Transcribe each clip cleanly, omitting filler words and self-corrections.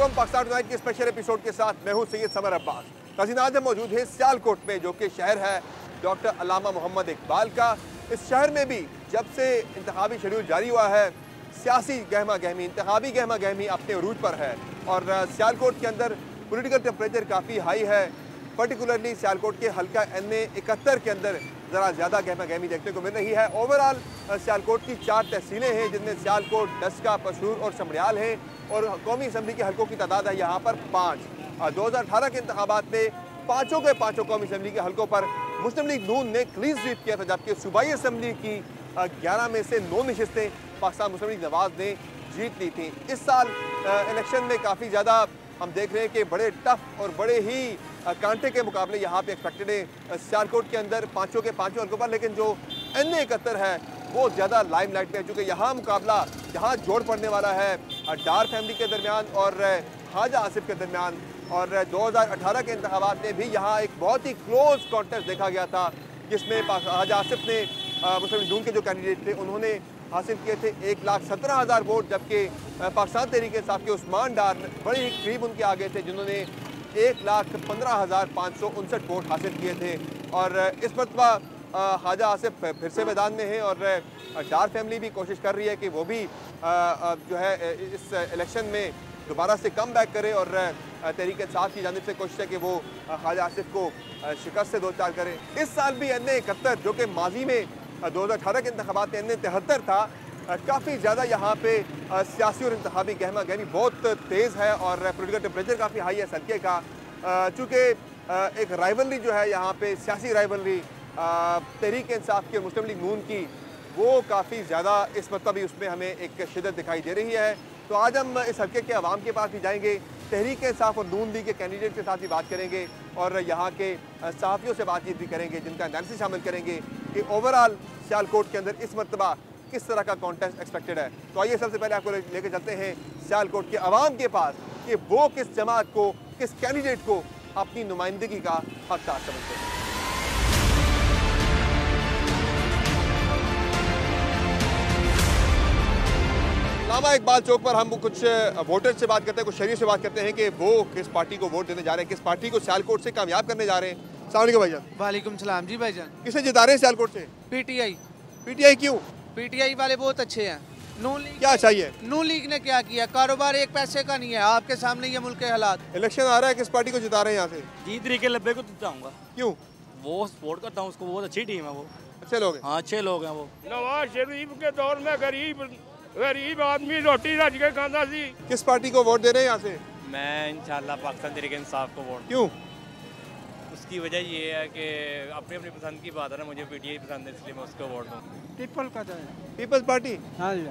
अलैकुम। पाकिस्तान टुनाइट के special episode के साथ मैं हूं सैयद समर अब्बास। नाज़रीन, आज हम मौजूद हैं सियालकोट में, जो कि शहर है डॉक्टर अल्लामा मोहम्मद इकबाल का। इस शहर में भी जब से इंतखाबी शेड्यूल जारी हुआ है, सियासी गहमा गहमी, इंतखाबी गहमा गहमी अपने अरूज पर है और सियालकोट के अंदर पोलिटिकल टेम्परेचर काफ़ी हाई है। पर्टिकुलरली सियालकोट के हल्का NA 71 के अंदर ज़रा ज़्यादा गहमा गहमी देखने को मिल रही है। ओवरऑल सियालकोट की 4 तहसीलें हैं, जिनमें सियालकोट, डस्का, पशूर और समड़ियाल हैं और कौमी असम्बली के हल्कों की तादाद है यहाँ पर 5। 2018 के इंतखाबात में पाँचों के पाँचों कौमी असम्बली के हल्कों पर मुस्लिम लीग नून ने क्लीन स्वीप किया था, जबकि सूबाई असम्बली की 11 में से 9 नशिस्तें पाकिस्तान मुस्लिम लीग नवाज ने जीत ली थी। इस साल इलेक्शन में काफ़ी ज़्यादा हम देख रहे हैं कि बड़े टफ और बड़े ही कांटे के मुकाबले यहाँ पे एक्सपेक्टेड है सियालकोट के अंदर पाँचों के पाँचों हल्कों पर। लेकिन जो NA 71 है वो ज़्यादा लाइमलाइट पे है, चूँकि यहाँ मुकाबला जहाँ जोड़ पड़ने वाला है डार फैमिली के दरमियान और ख्वाजा आसिफ के दरमियान। और 2018 के इंतखाबात में भी यहाँ एक बहुत ही क्लोज कॉन्टेस्ट देखा गया था, जिसमें ख्वाजा आसिफ ने मुस्लिम लीग नून के जो कैंडिडेट थे उन्होंने हासिल किए थे 1,17,000 वोट, जबकि पाकिस्तान तहरीक इंसाफ के उस्मान डार बड़े ही करीब उनके आगे थे, जिन्होंने 1,15,559 वोट हासिल किए थे। और इस मरतबा ख्वाजा आसिफ फिर से मैदान में हैं और डार फैमिली भी कोशिश कर रही है कि वो भी जो है इस इलेक्शन में दोबारा से कम बैक करे और तहरीक इंसाफ की जानिब से कोशिश है कि वो ख्वाजा आसिफ को शिकस्त से दो चार करें। इस साल भी NA 71, जो कि माजी में 2018 के इंतखाबात NA 73 था, काफ़ी ज़्यादा यहाँ पे सियासी और इंतखाबी गहमा गहमी बहुत तेज़ है और पोलिटिकल टेम्परेचर काफ़ी हाई है सल्के का। चूँकि एक राइवलरी जो है यहाँ पे, सियासी राइवलरी तहरीक इंसाफ की और मुस्लिम लीग नून की, वो काफ़ी ज़्यादा इस मतलब भी उसमें हमें एक शिद्दत दिखाई दे रही है। तो आज हम इस हल्के के अवाम के पास भी जाएंगे, तहरीक इंसाफ और नून लीग के कैंडिडेट के साथ भी बात करेंगे और यहाँ के सहाफ़ियों से बातचीत भी करेंगे, जिनका एनालिसिस शामिल करेंगे कि ओवरऑल सियालकोट के अंदर इस मरतबा किस तरह का कॉन्टेस्ट एक्सपेक्टेड है। तो आइए सबसे पहले आपको लेके चलते हैं सियालकोट के अवाम के पास कि वो किस जमात को, किस कैंडिडेट को अपनी नुमाइंदगी का हकदार समझते हैं। अल्लामा इकबाल चौक पर हम कुछ वोटर्स से बात करते हैं, कुछ शहरियों से बात करते हैं कि वो किस पार्टी को वोट देने जा रहे हैं, किस पार्टी को सियालकोट से कामयाब करने जा रहे हैं। अस्सलाम वालेकुम भाईजान। वालेकुम सलाम जी भाईजान। किसे जिता रहे हैं सियालकोट से? PTI। PTI क्यों? PTI वाले बहुत अच्छे हैं। नून लीग क्या चाहिए? नून लीग ने क्या किया? कारोबार एक पैसे का नहीं है, आपके सामने ये मुल्क के हालात। इलेक्शन आ रहा है, किस पार्टी को जिता रहे हैं यहाँ से? जी तरीके लब्बे को जिताऊंगा। क्यों? वो सपोर्ट करता हूँ उसको, बहुत अच्छी टीम है वो, अच्छे लोग हैं। हाँ अच्छे लोग हैं वो। नवाज शरीफ के दौर में गरीब आदमी रोटी रज के खाना सी। किस पार्टी को वोट दे रहे हैं यहाँ से? मैं इंशाल्लाह पाकिस्तान तहरीक इंसाफ को वोट। क्यों? उसकी वजह ये है कि अपनी अपनी पसंद की बात है ना, मुझे PTI पसंद है इसलिए मैं उसको वोट दूँ। पीपल का जो पीपल्स पार्टी? हाँ जी,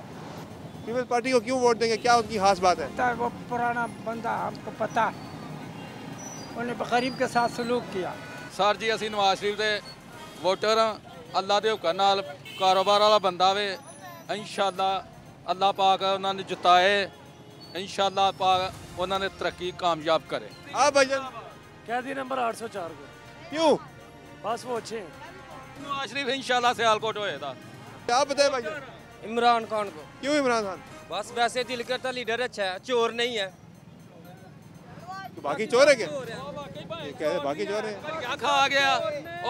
पीपल्स पार्टी को क्यों वोट देंगे, क्या उनकी खास बात है? वो पुराना बंदा, हमको पता, उन्हें गरीब के साथ सलूक किया। सर जी ਅਸੀਂ ਨਵਾਜ਼ ਸ਼ਰੀਫ ਦੇ ਵੋਟਰ ਹਾਂ। ਅੱਲਾ ਦੇ ਹੁਕਮ ਨਾਲ ਕਾਰੋਬਾਰ ਵਾਲਾ ਬੰਦਾ ਵੇ। इंशाअल्लाह अल्लाह पाक ਉਹਨਾਂ ਨੇ ਜਿਤਾਏ। इंशाअल्लाह पाक ਉਹਨਾਂ ਨੇ ਤਰੱਕੀ कामयाब करे। आप भाईजान? कैदी नंबर 804 को। क्यों? बस वो अच्छे हैं। नवाज शरीफ इंशाअल्लाह सियालकोट होएगा। आप बताए भाईजान? इमरान खान को। क्यों इमरान खान? बस वैसे दिल करता लीडर अच्छा है, चोर नहीं है। तो बाकी चोर है क्या? ये कह रहे बाकी चोर है। क्या खा गया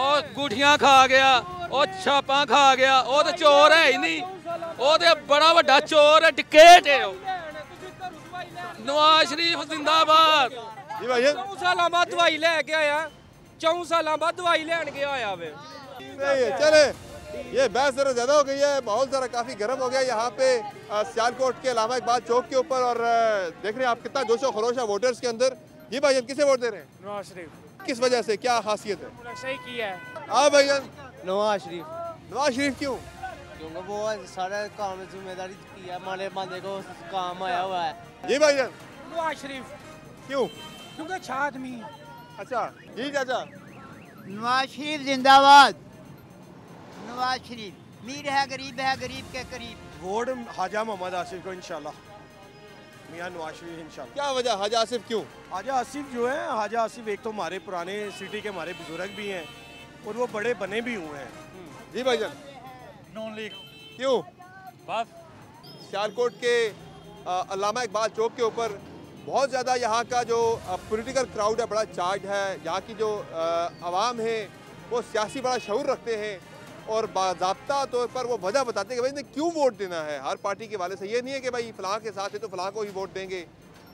और गुठियां खा गया और छापा खा गया, वो तो चोर है ही नहीं, वो तो बड़ा वड्डा चोर है, टिकेट है। नवाज शरीफ जिंदाबाद। जी भाईजान? 4 साल बाद दवाई लेके आया, 4 साल बाद दवाई लेने गया आया वे। सही है, चले। ये बहस जरा ज्यादा हो गई है, माहौल जरा काफी गर्म हो गया यहाँ पे सियालकोट के अल्लामा इकबाल चौक के ऊपर। और देख रहे हैं आप कितना जोशो खरोश है वोटर्स के अंदर। जी भाईजान, किसे वोट दे रहे हैं? नवाज शरीफ। किस वजह से, क्या खासियत है? सही किया है। हाँ भाईजान? नवाज शरीफ। नवाज शरीफ क्यों? क्योंकि वो सारा काम जिम्मेदारी किया, माले बंदे को काम आया हुआ है। जी भाईजान? नवाज शरीफ। क्यों? क्योंकि अच्छा आदमी। अच्छा जी चाचा? नवाज शरीफ जिंदाबाद। नवाज शरीफ मीर है, गरीब के करीब। वोट ख्वाजा मोहम्मद आसिफ को इंशाल्लाह, मियां नवाज शरीफ इंशाल्लाह। क्या वजह, ख्वाजा आसिफ क्यों? ख्वाजा आसिफ जो है, ख्वाजा आसिफ एक तो हमारे पुराने सिटी के हमारे बुजुर्ग भी हैं और वो बड़े बने भी हुए हैं। जी भाईजान? नून लीग। क्यों? बस सियालकोट के अल्लामा इकबाल चौक के ऊपर बहुत ज़्यादा यहाँ का जो पॉलिटिकल क्राउड है बड़ा चार्ज है। यहाँ की जो आवाम है वो सियासी बड़ा शऊर रखते हैं और बाज़ाब्ता तौर पर वो वजह बताते हैं कि भाई इन्हें क्यों वोट देना है। हर पार्टी के वाले से ये नहीं है कि भाई फ़लाँ के साथ है तो फ़लाँ को ही वोट देंगे,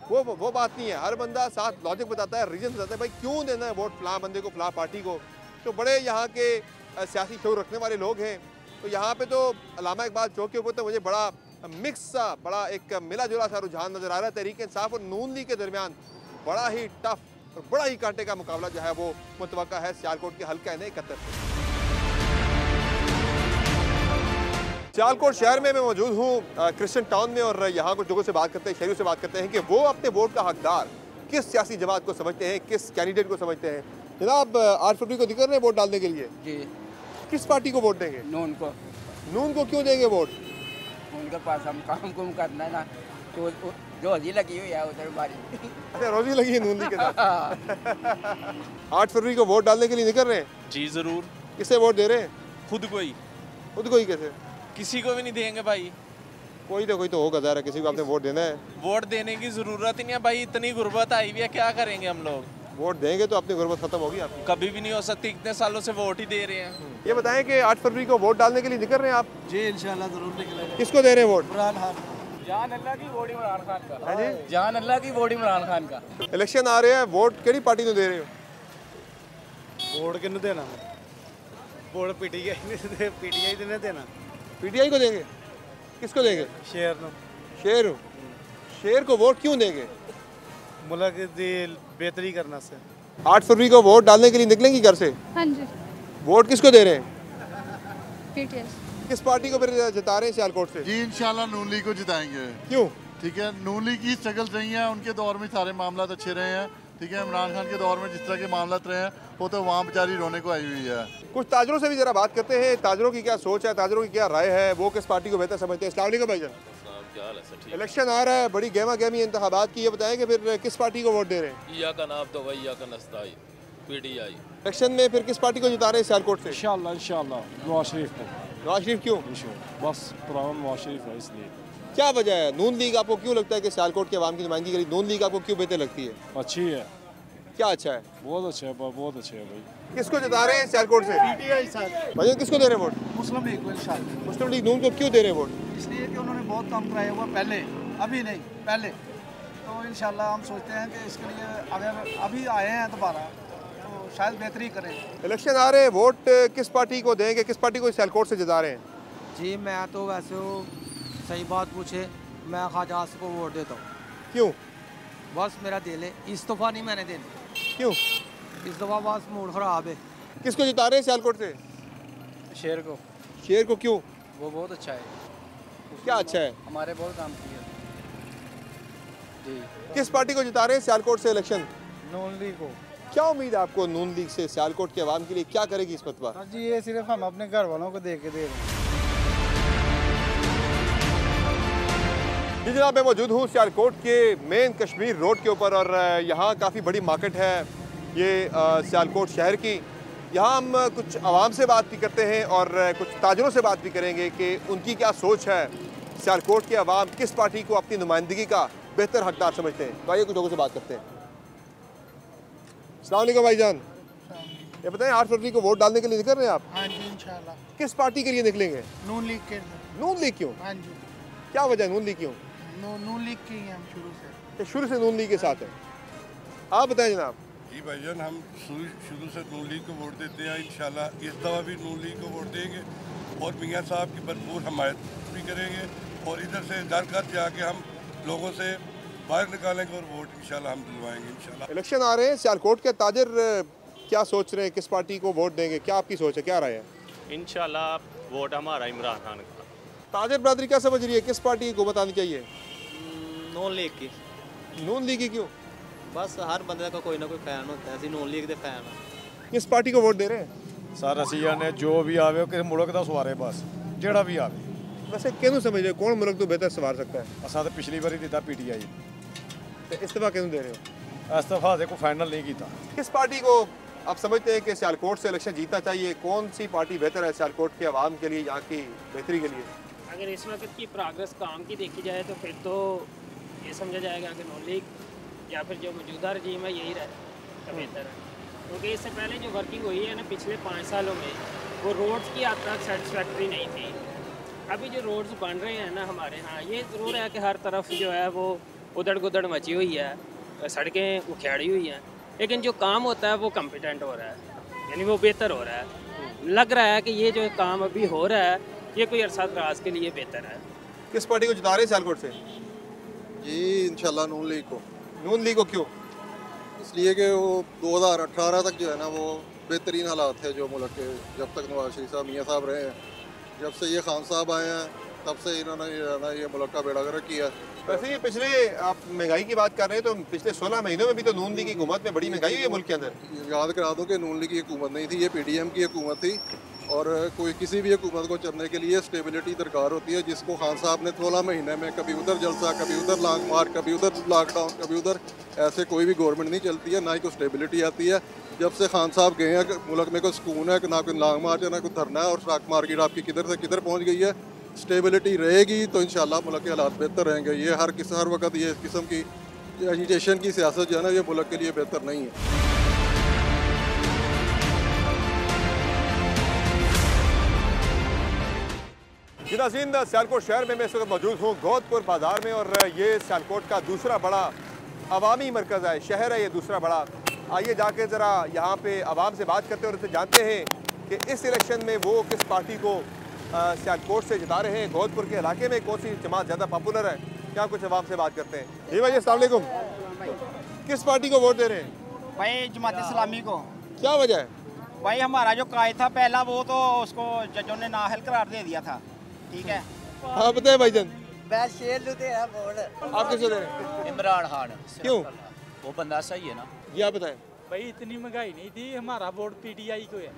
वो बात नहीं है। हर बंदा साथ लॉजिक बताता है, रीजन बताता है भाई क्यों देना है वोट फ़लाँ बंदे को, फ़लाँ पार्टी को। तो बड़े यहाँ के सियासी शऊर रखने वाले लोग हैं। तो यहाँ पे तो अल्लामा इकबाल चौक के ऊपर तो मुझे बड़ा मिक्स सा, बड़ा एक मिला जुला सा रुझान नज़र आ रहा है। तहरीक इंसाफ और नून लीग के दरमियान बड़ा ही टफ और बड़ा ही कांटे का मुकाबला जो है वो मुतवक्का है सियालकोट के हल्का है 71 से। सियालकोट शहर में मैं मौजूद हूँ क्रिश्चियन टाउन में और यहाँ कुछ लोगों से बात करते हैं, शहरियों से बात करते हैं कि वो अपने वोट का हकदार किस सियासी जमात को समझते हैं, किस कैंडिडेट को समझते हैं। जनाब 8 फरवरी को निकल रहे हैं वोट डालने के लिए जी, किस पार्टी को वोट देंगे? नून को। नून को क्यों देंगे वोट? उनके पास हम काम कुम करना है ना, तो जो रोजी लगी हुई है उधर बारी। अच्छा रोजी लगी है नून लीग के साथ। 8 फरवरी को वोट डालने के लिए निकल रहे हैं जी ज़रूर। किसे वोट दे रहे हैं? खुद को ही। खुद को ही कैसे? किसी को भी नहीं देंगे भाई। कोई तो होगा ज़रा, किसी को आपने वोट देना है। वोट देने की ज़रूरत ही नहीं है भाई, इतनी गुर्बत आई हुई है, क्या करेंगे हम लोग? वोट देंगे तो अपनी गुर्बत खत्म होगी आपकी। कभी भी नहीं हो सकती, इतने सालों से वोट ही दे रहे हैं। ये बताएं कि 8 फरवरी को वोट डालने के लिए निकल रहे हैं आप? जी इंशाल्लाह जरूर निकलेंगे। किसको दे रहे हैं वोट? इमरान खान। जान अल्लाह की वोट इमरान खान का। हाँ जी, जान अल्लाह की वोट इमरान खान का। इलेक्शन आ रहे हैं, वोट केड़ी पार्टी को दे रहे हो? वोट किन्नू देना? वोट पीटीआई देना। पीटीआई को देंगे? किसको देंगे? शेर को वोट क्यों देंगे? मुल्क दी बेहतरी करना से। 8 फरवरी को वोट डालने के लिए निकलेंगी घर से? हाँ जी। वोट किसको दे रहे हैं? पीटीआई। किस पार्टी को फिर जिता रहे हैं सियालकोट से? जी इंशाल्लाह नून लीग को जिताएंगे। क्यों? ठीक है, नून लीग की स्ट्रगल रही है, उनके दौर में सारे मामला अच्छे रहे हैं। ठीक है, इमरान खान के दौर में जिस तरह के मामला रहे हैं वो तो वहाँ बेचारी रोने को आई हुई है। कुछ ताजरों से भी जरा बात करते हैं, ताजरों की क्या सोच है, ताजरों की क्या राय है, वो किस पार्टी को बेहतर समझते हैं। अस्सलाम वालेकुम भाईजान। इलेक्शन आ रहा है, बड़ी गहमा गहमी इंतखाबात की, ये बताएं कि फिर किस पार्टी को वोट दे रहे हैं? या का नाम तो वही या का नस्ताई पीटीआई। इलेक्शन में फिर किस पार्टी को जिता रहे हैं सियालकोट से? इंशाल्लाह नवाज शरीफ को। नवाज शरीफ क्यों? बस पुराना नवाज शरीफ है इसलिए। क्या वजह है? नून लीग आपको क्यों लगता है कि सियालकोट के अवाम की नुमाइंदगी करी, नून लीग आपको क्यों बेहतर लगती है? अच्छी है। क्या अच्छा है? बहुत अच्छा है भाई। किसको जिता रहे हैं सियालकोट से? पीटीआई साहब। भाई किसको दे रहे हैं वोट? मुस्लिम लीग को इंशाल्लाह। मुस्लिम लीग नून को क्यों दे रहे हैं वोट? इसलिए कि उन्होंने बहुत काम कराया हुआ पहले, अभी नहीं पहले। तो इंशाल्लाह हम सोचते हैं कि इसके लिए अगर अभी आए हैं दोबारा तो शायद बेहतरी करें। इलेक्शन आ रहे हैं, वोट किस पार्टी को देंगे, किस पार्टी को सियालकोट से जिता रहे हैं? जी मैं तो वैसे सही बात पूछे मैं ख्वाजा आसिफ को वोट देता हूँ। क्यों? बस मेरा दिल है, इस दफ़ा नहीं मैंने देना। क्यों? इस दफ़ा बस मूड ख़राब है। किसको जिता रहे हैं सियालकोट से? शेर को। शेर को क्यों? वो बहुत अच्छा है। क्या अच्छा है? हमारे बहुत काम किया जी। किस पार्टी को जिता रहे हैं सियालकोट से इलेक्शन? नून लीग को। क्या उम्मीद है आपको नून लीग से सियालकोट के अवाम के लिए, क्या करेगी इस मतबा? जी ये सिर्फ हम अपने घर वालों को देख के दे रहे हैं। जी जनाब, मैं मौजूद हूँ सियालकोट के मेन कश्मीर रोड के ऊपर और यहाँ काफ़ी बड़ी मार्केट है ये सियालकोट शहर की। यहाँ हम कुछ आवाम से बात भी करते हैं और कुछ ताजरों से बात भी करेंगे कि उनकी क्या सोच है, सियालकोट के अवाम किस पार्टी को अपनी नुमाइंदगी का बेहतर हकदार समझते हैं। तो आइए कुछ लोगों से बात करते हैं। अस्सलाम वालेकुम भाईजान, ये बताएं 8 फरवरी को वोट डालने के लिए निकल रहे हैं आप? हाँ जी इंशाल्लाह। किस पार्टी के लिए निकलेंगे? नून लीग के। नून लीग क्यों? हाँ जी। क्या वजह है नून लीग क्यों? नून लीग के हैं हम शुरू से नून लीग के साथ है। आप बताएं जनाब। जी भाईजान, हम शुरू से नून लीग को वोट देते हैं। इंशाल्लाह इस दफ़ा भी नून लीग को वोट देंगे और मियाँ साहब की भरपूर हमायत भी करेंगे और इधर से घर घर जाके हम लोगों से बाहर निकालेंगे और वोट इंशाल्लाह हम दिलवाएंगे इंशाल्लाह। इलेक्शन आ रहे हैं, सियालकोट के ताजर क्या सोच रहे हैं, किस पार्टी को वोट देंगे, क्या आपकी सोच है, क्या राय है? इंशाल्लाह वोट हमारा इमरान खान का। ताजर बरादरी क्या समझ रही है, किस पार्टी की हुकूमत आनी चाहिए? नून लीग की। नून लीग की क्यों? बस हर बंदे का कोई ना कोई फैन होता है, ਅਸੀਂ नून लीग के फैन हैं। किस पार्टी को वोट दे रहे हैं? सर ਅਸੀਂ ने जो भी आवे किस मुल्क का सवारे बस जेड़ा भी आवे। वैसे किहनू समझ रहे हो कौन मुल्क तो बेहतर सवार सकता है? असा तो पिछली बारी दिता पीटीआई, तो इस दफा किहनू दे रहे हो? इस दफा देखो फाइनल नहीं किया। किस पार्टी को आप समझते हैं कि सियालकोट से इलेक्शन जीतना चाहिए? कौन सी पार्टी बेहतर है सियालकोट के अवाम के लिए, यहाँ की बेहतरी के लिए? अगर इस वक्त की प्रोग्रेस काम की देखी जाए तो फिर तो ये समझा जाएगा कि नून लीग या फिर जो मौजूदा रजीम है यही रहे तो बेहतर है, क्योंकि इससे पहले जो वर्किंग हुई है ना पिछले 5 सालों में वो रोड्स की हद तक सेटिस्फैक्ट्री नहीं थी। अभी जो रोड्स बन रहे हैं ना हमारे यहाँ, ये ज़रूर है कि हर तरफ जो है वो उधड़ गुदड़ मची हुई है, सड़कें उखड़ी हुई हैं, लेकिन जो काम होता है वो कॉम्पिटेंट हो रहा है, यानी वो बेहतर हो रहा है। लग रहा है कि ये जो काम अभी हो रहा है ये कोई अरसा दराज के लिए बेहतर है। किस पार्टी को जिता रहे हैं सियालकोट से? जी इंशाल्लाह नून लीग को। नून लीग को क्यों? इसलिए कि वो 2018 तक जो है ना वो बेहतरीन हालात थे जो मुल्क के, जब तक नवाज शरीफ साहब मियाँ साहब रहे हैं। जब से ये खान साहब आए हैं तब से इन्होंने ये मुल्क का बेड़ा गर्क किया। वैसे ये पिछले, आप महंगाई की बात कर रहे हैं तो पिछले 16 महीनों में भी तो नून लीग की हुकूमत में बड़ी महंगाई हुई है मुल्क के अंदर। याद करा दूं कि नून लीग की हुकूमत नहीं थी, ये PDM की हुकूमत थी, और कोई किसी भी हुकूमत को चलने के लिए स्टेबिलिटी दरकार होती है, जिसको खान साहब ने 16 महीने में कभी उधर जलसा, कभी उधर लॉन्ग मार्च, कभी उधर लॉकडाउन, कभी उधर, ऐसे कोई भी गवर्नमेंट नहीं चलती है, ना ही कोई स्टेबिलिटी आती है। जब से खान साहब गए हैं मुल्क में कोई सुकून है, ना कोई लॉन्ग मार्च है, ना कोई धरना है, और स्टॉक मार्केट आपकी किधर से किधर पहुँच गई है। स्टेबिलिटी रहेगी तो इंशाल्लाह मुल्क के हालात बेहतर रहेंगे। ये हर वक्त ये इस किस्म की एजिटेशन की सियासत जो है ना ये मुल्क के लिए बेहतर नहीं है। जी नाज़रीन, सियालकोट शहर में मैं इस वक्त मौजूद हूँ गोदपुर बाज़ार में, और ये सियालकोट का दूसरा बड़ा अवामी मरकज़ है, शहर है ये दूसरा बड़ा। आइए जाके ज़रा यहाँ पे आवाम से बात करते हैं और उनसे जानते हैं कि इस इलेक्शन में वो किस पार्टी को सियालकोट से जिता रहे हैं। गोदपुर के इलाके में कौन सी जमात ज़्यादा पॉपुलर है, क्या कुछ आवाम से बात करते हैं। जी भाई अस्सलाम वालेकुम, किस पार्टी को वोट दे रहे हैं? भाई जमात इस्लामी को। क्या वजह है? भाई हमारा जो कायद था पहला वो तो उसको जजों ने नाअहल करार दे दिया था, ठीक है। हाँ बताए भाईजान। मैं शेर लुते हैं वोट। आप किसको दे रहे हैं? इमरान खान। क्यों? वो बंदा सही है ना। जी आप बताएं। भाई इतनी महंगाई नहीं थी, हमारा वोट PTI को है।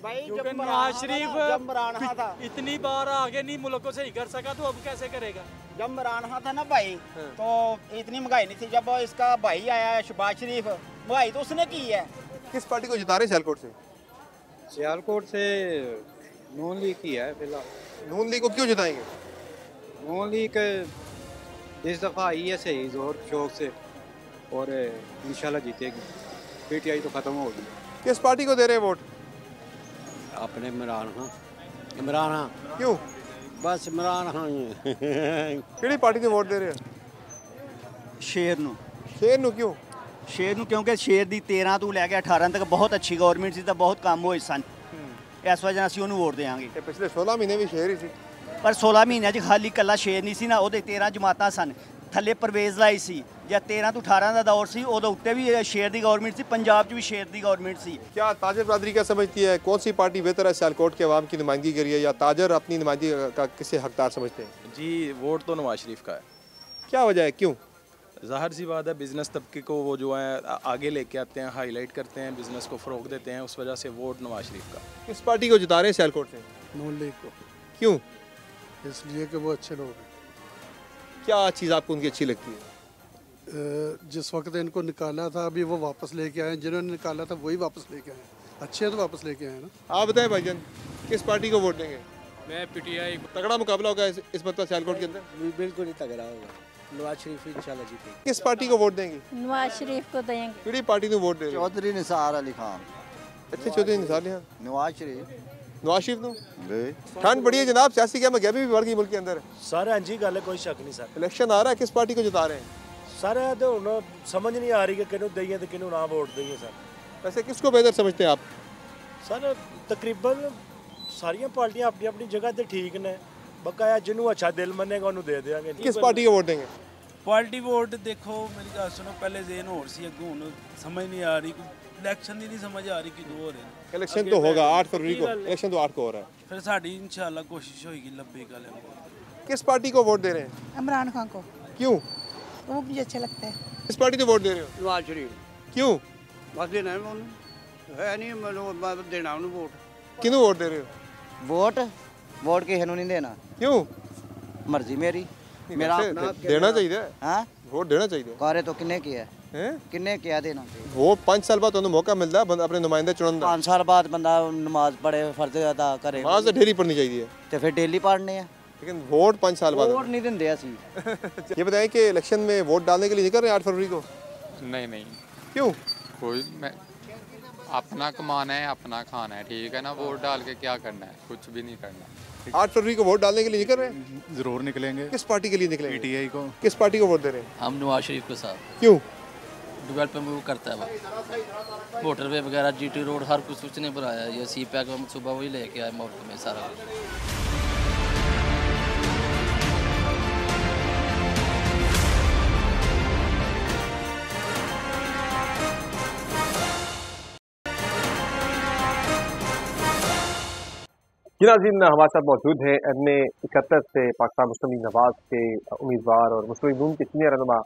भाई जब नवाज शरीफ इतनी बार आगे नहीं मुल्क को सही कर सका तो अब कैसे करेगा? जब इमरान खान था ना भाई तो इतनी महंगाई नहीं थी। जब इसका भाई आया है शहबाज शरीफ, महंगाई तो उसने की है। किस पार्टी को जिता रहे सियालकोट से? सियालकोट से नून लीग की है फिलहाल। नून लीग को क्यों जिताएंगे? नून लीग इस दफ़ा आई है सही जोर शौक से और इंशाल्लाह जीतेगी। PTI तो ख़त्म होगी। किस पार्टी को दे रहे हैं वोट? अपने इमरान खान। क्यों? बस इमरान खान ही किहड़ी पार्टी को वोट दे रहे हैं? शेर नू। शेर नू क्यों? शेर नू क्योंकि शेर दी 13 ਤੋਂ ਲੈ ਕੇ 18 तक बहुत अच्छी गवर्नमेंट सी तो बहुत काम होए सन, इस वजह ਅਸੀਂ ਉਹਨੂੰ ਵੋਟ ਦੇਵਾਂਗੇ। पिछले 16 महीने भी शेर ही सी। पर 16 ਮਹੀਨਿਆਂ 'ਚ ਖਾਲੀ ਕੱਲਾ ਸ਼ੇਰ ਨਹੀਂ ਸੀ ਨਾ, ਉਹਦੇ 13 ਜਮਾਤਾਂ ਸਨ, ਥੱਲੇ ਪਰਵੇਜ਼ ਲਾਈ ਸੀ। ਜਾਂ 13 ਤੋਂ 18 ਦਾ ਦੌਰ ਸੀ, ਉਹਦੇ ਉੱਤੇ ਵੀ शेर ਦੀ गवर्नमेंट ਸੀ, पंजाब 'ਚ भी शेर ਦੀ गवर्नमेंट ਸੀ। क्या ताजर बरदरी क्या समझती है, कौन सी पार्टी बेहतर है सियालकोट के अवाम की नुमाइंदगी करिए, या ताजर अपनी नुमाइंदगी का किसे हकदार समझते हैं? जी वोट तो नवाज शरीफ का है। क्या वजह है, क्यों? ज़ाहिर सी बात है, बिज़नेस तबके को वो जो है आगे लेके आते हैं, हाईलाइट करते हैं, बिज़नेस को फ़रोग देते हैं, उस वजह से वोट नवाज शरीफ का। किस पार्टी को जिता रहे हैं सियालकोट से? नून लीग को। क्यों? इसलिए कि वो अच्छे लोग हैं। क्या चीज़ आपको उनकी अच्छी लगती है? जिस वक्त इनको निकाला था अभी वो वापस लेके आए, जिन्होंने निकाला था वही वापस लेके आए, अच्छे तो वापस लेके आए ना। आप बताएं भाईजान, किस पार्टी को वोट देंगे? मैं PTI। तगड़ा मुकाबला होगा इस मतलब सियालकोट के अंदर? बिल्कुल ही तगड़ा होगा, नवाज शरीफ इंशाल्लाह जीतेगी। किस पार्टी को वोट देंगे? नवाज शरीफ को देंगे। किहड़ी पार्टी को वोट दे रहे? चौधरी निसार अली खान। अच्छे चौधरी निसार अली खान। नवाज शरीफ। नवाज शरीफ नू ठंड बड़ी है जनाब, सियासी क्या महंगाई भी बढ़ गई मुल्क के अंदर। सर हाँ जी गल कोई शक नहीं सर। इलेक्शन आ रहा है, किस पार्टी को जिता रहे हैं? सर तो हुण समझ नहीं आ रही कि किनू दईए ते किनू ना वोट दईए सर। वैसे किसको बेहतर समझते हैं आप? सर तकरीबन सारियां पार्टियां अपनी अपनी जगह ते ठीक ने, बकाया जिन्हों अच्छा दिल मनेगा उन्होंने दे देंगे। किस पार्टी को वोट देंगे? पार्टी वोट देखो मेरी गल सुनो, पहले जेन होर सी अगों हुण समझ नहीं आ रही, इलेक्शन की नहीं समझ आ रही कि दो हो रहे हैं। इलेक्शन तो होगा 8 फरवरी को, इलेक्शन तो 8 को हो रहा है। फिर साड़ी इंशाल्लाह कोशिश होगी लब्बी गल। किस पार्टी को वोट दे रहे हैं? इमरान खान को। क्यों? वो मुझे अच्छे लगते हैं। किस पार्टी को वोट दे रहे हो? नवाज शरीफ। क्यों? बस देना है नहीं मतलब देना उन्हें वोट। किन्नू वोट दे रहे हो? वोट किसी को नहीं देना। क्यों? मर्जी मेरी, मेरा देना चाहिए। हाँ वोट देना चाहिए। कार्य तो किन्ने किया है, किन्ने किया देना। वोट 5 साल बाद मौका मिलता है अपने नुमाइंदे चुनने का। 5 साल बाद बंदा नमाज पढ़े, फर्ज अदा करे। नमाज तो डेली पढ़नी चाहिए, तो फिर डेली पढ़ने हैं, लेकिन वोट 5 साल बाद वोट नहीं देंगे असी। ये बताएं कि इलेक्शन में वोट डालने के लिए निकल रहे हैं 8 फरवरी को? नहीं नहीं क्यों? कोई मैं अपना कमाना है, अपना खाना है, ठीक है ना। वोट डाल के क्या करना है? कुछ भी नहीं करना। 8 फरवरी को वोट डालने के लिए निकल रहे हैं? जरूर निकलेंगे। किस पार्टी के लिए निकलेंगे? पीटीआई को। किस पार्टी को वोट दे रहे हैं? हम नवाज शरीफ के साथ। क्यों? डेवलपमेंट वो करता है वो, मोटरवे वगैरह, जीटी रोड, हर कुछ उसने बनाया। ये सी पैक हम सुबह वही लेके आए मुल्क में सारा कुछ। जी नाज़रीन, हमारे साथ मौजूद हैं MA 71 से पाकिस्तान मुस्लिम लीग नवाज के उम्मीदवार और मुस्लिम लीग नून के सीनियर रहनुमा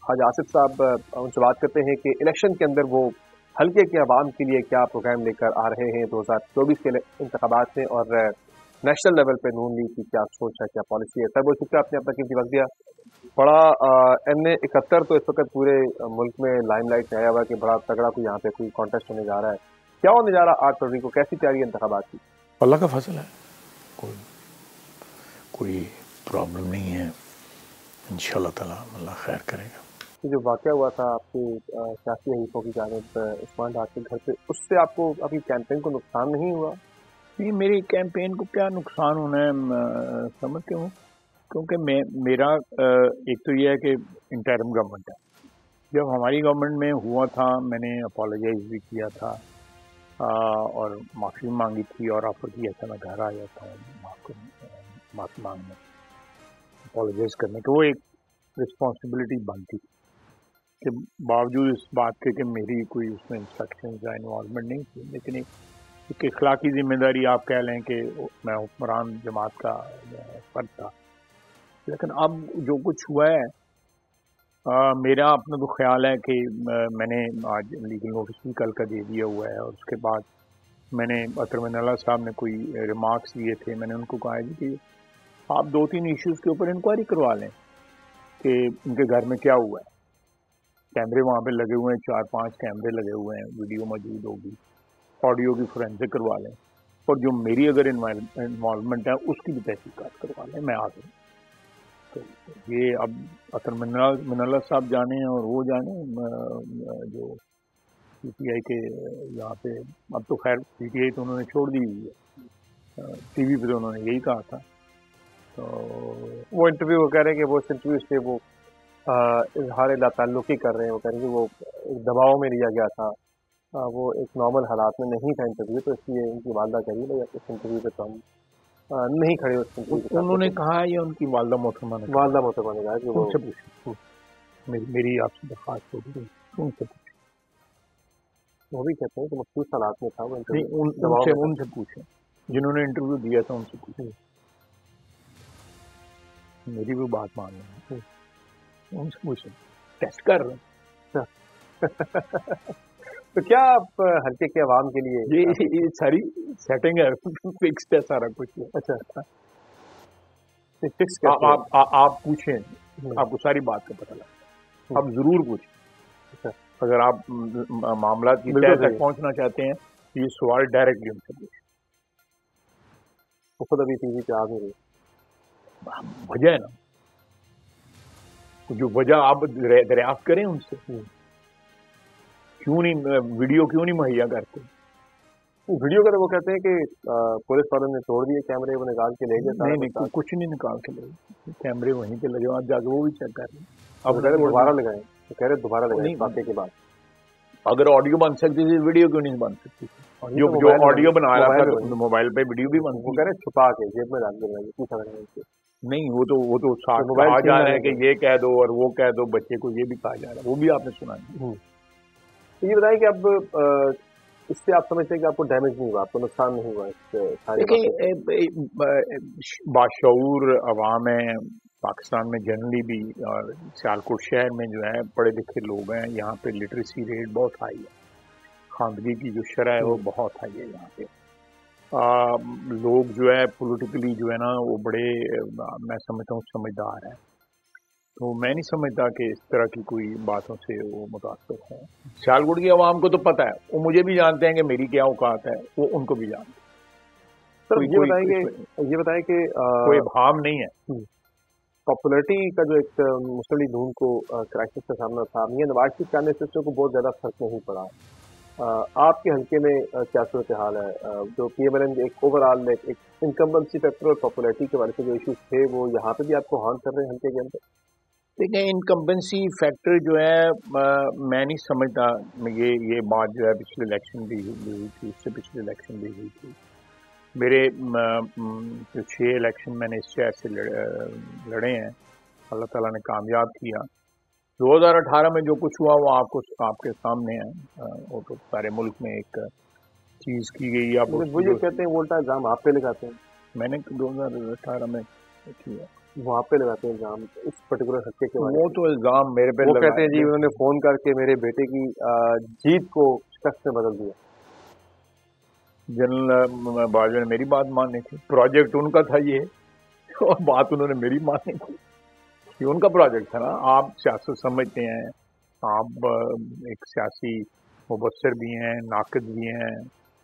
हाजी आसिफ साहब। उनसे बात करते हैं कि इलेक्शन के अंदर वो हल्के के अवाम के लिए क्या प्रोग्राम लेकर आ रहे हैं 2024 के इंतखाबात में, और नेशनल लेवल पे नून लीग की क्या सोच है, क्या पॉलिसी है। सर बहुत शुक्रिया, आपने अपना कीमती वक्त दिया। बड़ा MA 71 तो इस वक्त पूरे मुल्क में लाइमलाइट में आया हुआ कि बड़ा तगड़ा कोई यहाँ पे कोई कॉन्टेस्ट होने जा रहा है। क्या होने जा रहा 8 फरवरी को? कैसी तैयारी है इंतखाबात की? अल्लाह का फजल है, कोई प्रॉब्लम नहीं है। इंशाअल्लाह ताला अल्लाह खैर करेगा। ये जो वाक़या हुआ था आपके सियासी हरीफों की जानिब उस्मान डार के घर पे, उससे आपको अभी कैंपेन को नुकसान नहीं हुआ? नहीं, मेरी कैंपेन को क्या नुकसान होना है, समझते हूँ, क्योंकि मेरा एक तो ये है कि इंटरिम गवर्नमेंट है। जब हमारी गवर्नमेंट में हुआ था मैंने अपोलोजाइज भी किया था और माफ़ी मांगी थी और ऑफर किया था मैं घर आ जाता हूँ माफ़ी मांगने, अपोलोजाइज करने की। वो एक रिस्पॉन्सिबिलिटी बनती थी कि बावजूद इस बात के कि मेरी कोई उसमें इंस्ट्रक्शंस या इन्वॉल्वमेंट नहीं थी, लेकिन एक इखलाकी जिम्मेदारी आप कह लें कि मैं हुक्मरान जमात का फर्द था। लेकिन अब जो कुछ हुआ है, मेरा अपना तो ख्याल है कि मैंने आज लीगल नोटिस भी कल का दे दिया हुआ है, और उसके बाद मैंने अतर मिनल्ला साहब ने कोई रिमार्क्स दिए थे, मैंने उनको कहा है कि आप 2-3 इश्यूज़ के ऊपर इंक्वायरी करवा लें कि उनके घर में क्या हुआ है। कैमरे वहाँ पे लगे हुए हैं, 4-5 कैमरे लगे हुए हैं, वीडियो मौजूद होगी, ऑडियो की फोरेंसिक करवा लें, और जो मेरी अगर इन्वॉल्वमेंट है उसकी भी तहकीकात करवा लें, मैं आ गई। तो ये अब अतर मिनल्ला साहब जाने और वो जाने जो PTI के यहाँ पे, अब तो खैर PTI तो उन्होंने छोड़ दी हुई है, TV पे तो उन्होंने यही कहा था। तो वो इंटरव्यू वो कह रहे हैं कि वो इंटरव्यू से वो इजहार लाताल्लुकी कर रहे हैं, वो कह रहे हैं कि वो एक दबाव में लिया गया था, वो एक नॉर्मल हालात में नहीं था इंटरव्यू, तो इसलिए उनकी वालदा कह रही है इस इंटरव्यू पे तो हम नहीं खड़े उस इंटरव्यू। उन्होंने कहा या उनकी वालदा मोहतरमा ने कहा कि वो उनसे पूछे, मेरी आपसे दरख्वास्त होगी, उनसे पूछे। वो भी कहते हैं कि मखसूस हालात में था वो उनसे पूछे, जिन्होंने इंटरव्यू दिया था उनसे पूछे, मेरी भी बात मान लें, उनसे पूछे, टेस्ट कर रहे हैं। तो क्या आप हल्के के अवाम के लिए ये सारी सेटिंग है, फिक्स्ड है सारा कुछ। अच्छा, फिक्स आप पूछें, आपको सारी बात का पता लगा, आप जरूर पूछें। अगर आप मामला की तह तक पहुंचना चाहते हैं तो ये सवाल डायरेक्टली उनसे पूछें। वो खुद अभी TV पे आ नहीं रही, वजह है ना, तो जो वजह आप दरियाफ्त करें उनसे, क्यों नहीं वीडियो क्यों नहीं मुहैया करते? वीडियो का तो वो कहते हैं कि पुलिस वालों ने तोड़ दिए कैमरे, वो निकाल के ले गए। नहीं, कुछ नहीं निकाल के ले गए, कैमरे वहीं पे लगे, आप जाके वो भी चेक कर रहे हैं। अब कह रहे दोबारा लगाए, तो कह रहे दोबारा लगाए बातें के बाद। अगर ऑडियो बन सकती थी, वीडियो क्यों नहीं बन सकती? जो ऑडियो बना रहा था मोबाइल पे, वीडियो भी बन, वो कह रहे छुपा के जेब में डाल के पूछा करें। नहीं, वो तो साथ कहा जा रहा है कि ये कह दो और वो कह दो, बच्चे को ये भी कहा जा रहा है, वो भी आपने सुना है। ये बताइए कि अब इससे आप समझते हैं कि आपको डैमेज नहीं हुआ, आपको नुकसान नहीं हुआ इससे? बाशऊर अवाम है पाकिस्तान में जनरली भी, और सियालकोट शहर में जो है पढ़े लिखे लोग हैं, यहाँ पे लिटरेसी रेट बहुत हाई है, खानदगी की जो शरह है वो बहुत हाई है यहाँ पे। लोग जो है पॉलिटिकली जो है ना वो बड़े, मैं समझता हूँ, समझदार है। तो मैं नहीं समझता कि इस तरह की कोई बातों से वो मुतासर है। सियालकोट की आवाम को तो पता है, वो मुझे भी जानते हैं कि मेरी क्या औकात है, वो उनको भी जानते हैं। सर ये बताएं कि कोई भाम नहीं है। पॉपुलरिटी का जो एक मुस्लिम लीग नून को क्राइसिस का सामना था, मियां नवाज शरीफ के आने से उसको बहुत ज़्यादा फर्क नहीं पड़ा। आपके हल्के में क्या सूरत हाल है? जो PMLN एक ओवरऑल एक इनकम्बेंसी फैक्टर और पॉपुलरिटी के बारे में जो इश्यूज थे वो यहाँ पे भी आपको हार्म कर रहे हैं हल्के के अंदर? देखिए, इनकम्बेंसी फैक्टर जो है मैं नहीं समझता। ये बात जो है पिछले इलेक्शन भी हुई थी, उससे पिछले इलेक्शन भी हुई थी। मेरे जो 6 इलेक्शन मैंने इस शहर से लड़े हैं, अल्लाह ताला ने कामयाब किया। 2018 में जो कुछ हुआ वो आपके सामने है। वो तो सारे मुल्क में एक चीज़ की गई। आप वो जो कहते हैं वोल्टा इल्ज़ाम आप पे लगाते हैं, मैंने 2018 में किया, वो आप पे लगाते हैं इल्ज़ाम इस पर्टिकुलर हल्के के बारे में? वो तो इल्ज़ाम मेरे पे वो कहते हैं जी उन्होंने फ़ोन करके मेरे बेटे की जीत को शिकस्त में बदल दिया। जनरल बाजवा ने मेरी बात माननी थी, प्रोजेक्ट उनका था ये, और बात उन्होंने मेरी माननी थी। ये उनका प्रोजेक्ट था ना। आप सियासत समझते हैं, आप एक सियासी मुबस्सिर भी हैं, नाक़िद भी हैं,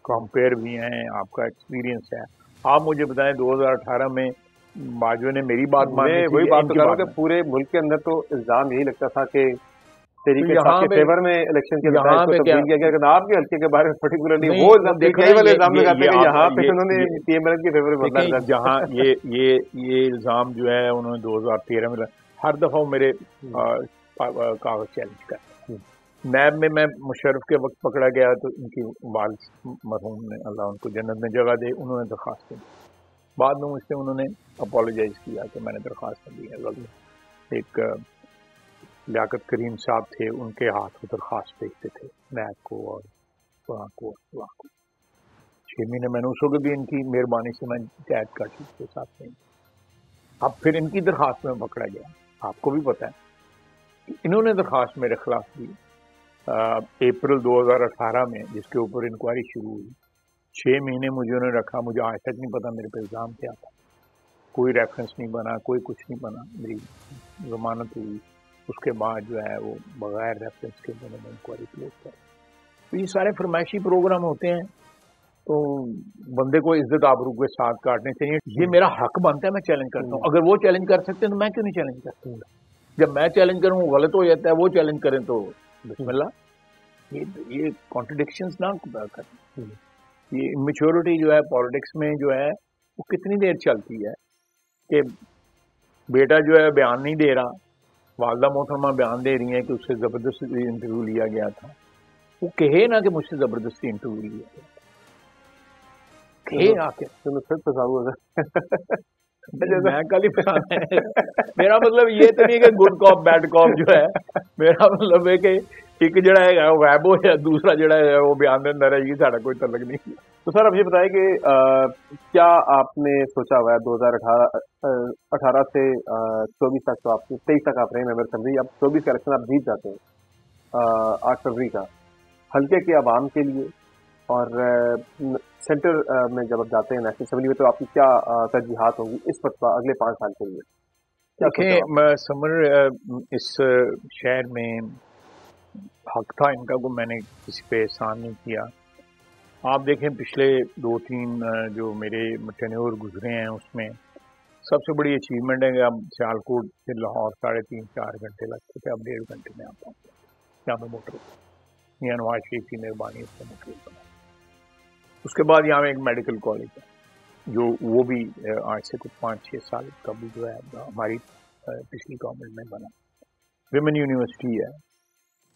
कंपेयर भी हैं, आपका एक्सपीरियंस है। आप मुझे बताएं 2018 में बाजवा ने मेरी बात मानी थी? वही बात बता रहा हूं कि पूरे मुल्क के अंदर तो इल्जाम यही लगता था कि के फेवर में इलेक्शन के आपके हल्के के बारे में पर्टिकुलरली वो इल्जाम लगाते हैं यहाँ पे उन्होंने PMLN के फेवर में बदला। जहाँ ये इल्जाम जो है उन्होंने 2013 में हर दफा मेरे कागज चैलेंज कर। नैब में मैं मुशर्रफ के वक्त पकड़ा गया तो उनकी वालिद मरहूम ने, अल्लाह उनको जन्नत में जगह दे, उन्होंने दरख्वास्त दी। बाद में मुझसे उन्होंने अपोलोजाइज किया कि मैंने दरख्वास्त दी है गलत। एक लियाकत करीम साहब थे, उनके हाथ में दरख्वास्त भेजते थे नैब को और वहाँ को 6 महीने मैंने उसको भी इनकी मेहरबानी से मैं कैद कर दी उसके साथ में। अब फिर इनकी दरख्वास्त में पकड़ा गया। आपको भी पता है कि इन्होंने दरख्वास्त मेरे खिलाफ दी अप्रैल 2018 में, जिसके ऊपर इंक्वायरी शुरू हुई। 6 महीने मुझे उन्होंने रखा। मुझे आज तक नहीं पता मेरे पे इल्ज़ाम क्या था। कोई रेफरेंस नहीं बना, कोई कुछ नहीं बना। मेरी जमानत हुई, उसके बाद जो है वो बगैर रेफरेंस के मैंने इंक्वायरी क्लोज कर। तो ये सारे फरमाइशी प्रोग्राम होते हैं, तो बंदे को इज्जत आबरू के साथ काटने चाहिए। ये मेरा हक बनता है, मैं चैलेंज करता हूँ। अगर वो चैलेंज कर सकते हैं तो मैं क्यों नहीं चैलेंज करता? जब मैं चैलेंज करूँ वो गलत हो जाता है, वो चैलेंज करें तो बिस्मिल्लाह। ये कॉन्ट्रडिक्शंस ना करें। ये इमेच्योरिटी जो है पॉलिटिक्स में जो है वो कितनी देर चलती है कि बेटा जो है बयान नहीं दे रहा, वालदा मोहतरमा बयान दे रही है कि उससे ज़बरदस्ती इंटरव्यू लिया गया था। वो कहे ना कि मुझसे ज़बरदस्ती इंटरव्यू लिया गया था, कहे आके फिर तो मैं कल ही फसाना है। मेरा मतलब ये तो नहीं कि गुड कॉप बैड कॉप जो है, मेरा मतलब है कि एक जड़ा है वैबो है, दूसरा जड़ा है वो बयान देना रहेगी, साढ़ा कोई तलक नहीं। तो सर अब ये बताएं कि क्या आपने सोचा हुआ है 2018 से 24 तक, तो आप 23 तक आप रहे मेंबर असेंबली, अब 24 का इलेक्शन आप जीत जाते हैं 8 फरवरी का, हल्के के आवाम के लिए और सेंटर में जब आप जाते हैं नेशनल असेंबली में, तो आपकी क्या तरजीहात होंगी इस वक्त अगले 5 साल के लिए? देखिए समर, इस शहर में हक था इनका को मैंने किसी पे एहसान नहीं किया। आप देखें पिछले 2-3 जो मेरे टेन्योर गुजरे हैं उसमें सबसे बड़ी अचीवमेंट है कि अब सियालकोट से लाहौर 3.5-4 घंटे लगते थे, अब 1.5 घंटे में आप पहुँचते हैं यहाँ पे मोटर। मियां नवाज शरीफ की मेहरबानी उसका मोटर बना। उसके बाद यहाँ में एक मेडिकल कॉलेज है जो वो भी आज से कुछ 5-6 साल का भी जो है हमारी पिछली गवर्नमेंट में बना। विमेन यूनिवर्सिटी है,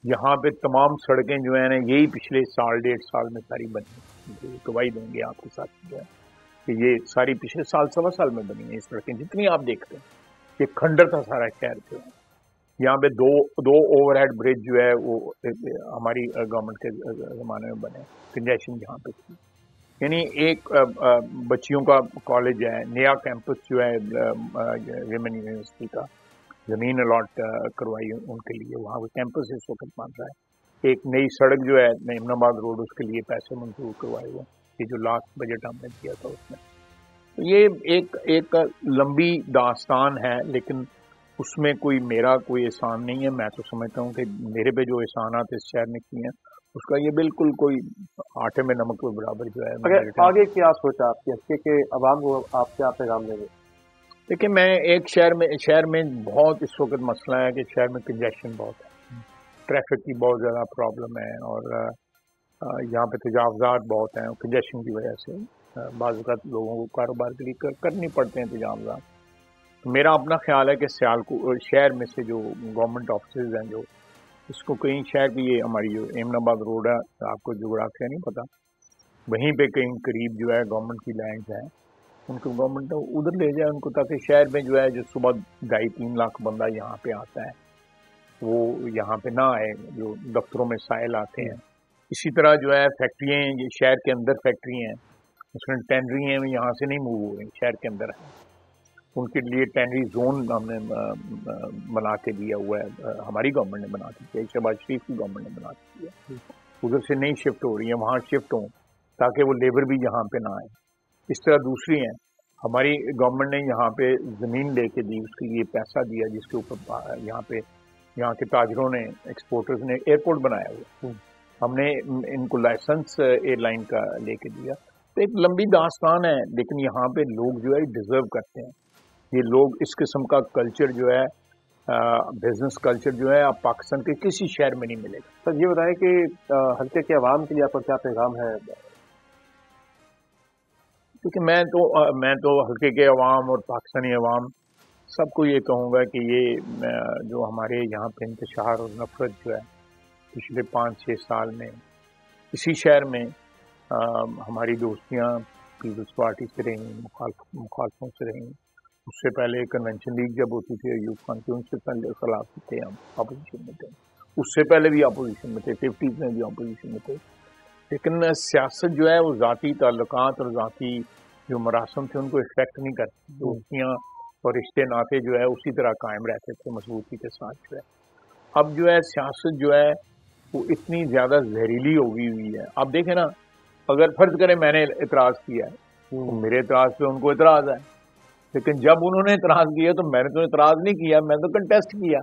यहाँ पे तमाम सड़कें जो है ना यही पिछले 1.5 साल में सारी बनी। गवाही देंगे आपके साथ जो है कि ये सारी पिछले 1.25 साल में बनी है ये सड़कें जितनी आप देखते हैं। ये खंडर था सारा शहर जो है। यहाँ पे दो ओवरहेड ब्रिज जो है वो हमारी गवर्नमेंट के ज़माने में बने, कंजेशन जहाँ पे थी। यानी एक बच्चियों का कॉलेज है, नया कैंपस जो है विमेन यूनिवर्सिटी का, ज़मीन अलॉट करवाई उनके लिए, वहाँ पे कैंपस इस वक्त बन रहा है। एक नई सड़क जो है नईमाबाद रोड, उसके लिए पैसे मंजूर करवाए हुए, ये जो लास्ट बजट हमने किया था उसमें। तो ये एक लंबी दास्तान है, लेकिन उसमें मेरा कोई एहसान नहीं है। मैं तो समझता हूँ कि मेरे पे जो एहसानात इस शहर ने किए हैं उसका ये बिल्कुल कोई आटे में नमक के बराबर जो है। अगर आगे क्या सोचा आपकी हल्के के अवाम को, आप क्या पैगाम देंगे? देखिए, मैं एक शहर में बहुत इस वक्त मसला है कि शहर में कंजेशन बहुत है, ट्रैफिक की बहुत ज़्यादा प्रॉब्लम है और यहाँ पे तजावज़ात बहुत हैं कंजेशन की वजह से। बाज़ वक़्त लोगों को कारोबार के लिए करनी पड़ते हैं तजावज़ात। तो मेरा अपना ख्याल है कि सियालकोट शहर में से जो गवर्नमेंट ऑफिस हैं, जो इसको कहीं शहर की, ये हमारी जो एमनाबाद रोड है, आपको जोग्राफिया नहीं पता, वहीं पे कहीं करीब जो है गवर्नमेंट की लैंड है, उनको गवर्नमेंट उधर ले जाए उनको, ताकि शहर में जो है जो सुबह 2.5-3 लाख बंदा यहाँ पे आता है वो यहाँ पे ना आए, जो दफ्तरों में साइल आते हैं। इसी तरह जो है फैक्ट्रियाँ, ये शहर के अंदर फैक्ट्री हैं, उसमें टेंडरी हैं, यहाँ से नहीं मूव हो रही, शहर के अंदर है, उनके लिए टेंडरी जोन हमने बना के दिया हुआ है, हमारी गवर्नमेंट ने बना के दिया, शहबाज शरीफ की गवर्नमेंट ने बना के दिया। उधर से नहीं शिफ्ट हो रही है, वहाँ शिफ्ट हों ताकि वो लेबर भी यहाँ पे ना आए। इस तरह दूसरी हैं, हमारी गवर्नमेंट ने यहाँ पे ज़मीन लेके दी, उसके लिए पैसा दिया, जिसके ऊपर यहाँ के ताजरों ने, एक्सपोर्टर्स ने एयरपोर्ट बनाया हुआ, हमने इनको लाइसेंस एयरलाइन का लेके दिया। तो एक लंबी दास्तान है, लेकिन यहाँ पे लोग जो है डिजर्व करते हैं। ये लोग इस किस्म का कल्चर जो है, बिजनेस कल्चर जो है, आप पाकिस्तान के किसी शहर में नहीं मिलेगा। सर, ये बताएं कि हल्के के अवाम के लिए आपका क्या पैगाम है? क्योंकि मैं तो हल्के के अवाम और पाकिस्तानी अवाम सबको ये कहूँगा कि ये जो हमारे यहाँ पे इंतशार और नफरत जो है पिछले 5-6 साल में इसी शहर में हमारी दोस्तियाँ पीपल्स पार्टी से रहीं, मुखालफों से रहीं। उससे पहले कन्वेंशन लीग जब होती थी यूथ फ्रंट की, उनसे पहले खिलाफ थे, हम अपोजिशन में थे, उससे पहले भी अपोजिशन में थे, 50s में भी अपोजिशन में थे। लेकिन सियासत जो है वो ज़ाती ताल्लुकात और ज़ाती जो मरासम थे उनको इफेक्ट नहीं करती। दोस्तियाँ और रिश्ते नाते जो है उसी तरह कायम रहते थे मजबूती के साथ जो है। अब जो है सियासत जो है वो इतनी ज़्यादा जहरीली हो गई हुई है। आप देखें ना, अगर फर्ज करें मैंने इतराज़ किया है, तो मेरे इतराज़ पे उनको इतराज़ है, लेकिन जब उन्होंने इतराज़ किया तो मैंने तो इतराज़ नहीं किया, मैंने तो कंटेस्ट किया